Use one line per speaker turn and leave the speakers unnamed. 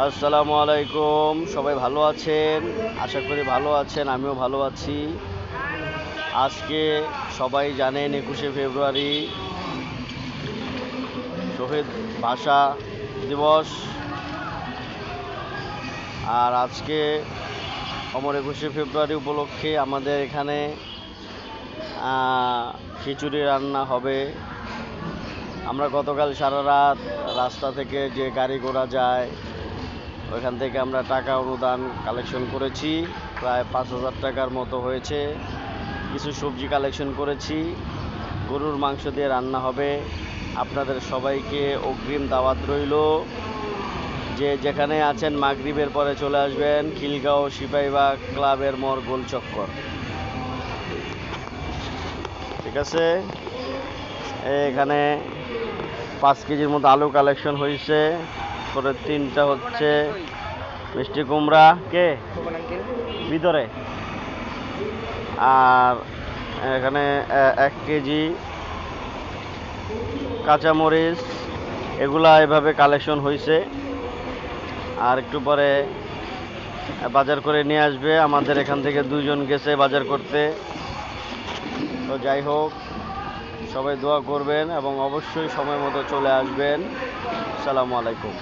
আসসালামু আলাইকুম। সবাই ভালো আছেন? আশা করি ভালো আছেন, আমিও ভালো আছি। আজকে সবাই জানেন 21শে ফেব্রুয়ারি শহীদ ভাষা দিবস। আর আজকে অমর 21শে ফেব্রুয়ারি উপলক্ষে আমাদের এখানে খিচুড়ি রান্না হবে। আমরা গতকাল সারা রাত রাস্তা থেকে যে গাড়ি ঘোড়া যায় ওইখান থেকে আমরা টাকা অনুদান কালেকশন করেছি, প্রায় 5,000 টাকার মতো হয়েছে। কিছু সবজি কালেকশন করেছি, গরুর মাংস দিয়ে রান্না হবে। আপনাদের সবাইকে অগ্রিম দাওয়াত রইল, যে যেখানে আছেন মাগরিবের পরে চলে আসবেন খিলগাঁও সিপাহীবাগ ক্লাবের মোড় গোল চক্কর। ঠিক আছে? এখানে 5 কেজির মতো আলু কালেকশন হয়েছে, পরে 3টা হচ্ছে মিষ্টি কুমড়া কে ভিতরে, আর এখানে 1 কেজি কাঁচামরিচ, এগুলা এভাবে কালেকশন হয়েছে। আর একটু পরে বাজার করে নিয়ে আসবে। আমাদের এখান থেকে 2 জন গেছে বাজার করতে। তো যাই হোক, সবাই দোয়া করবেন এবং অবশ্যই সময় মতো চলে আসবেন। আসসালামু আলাইকুম।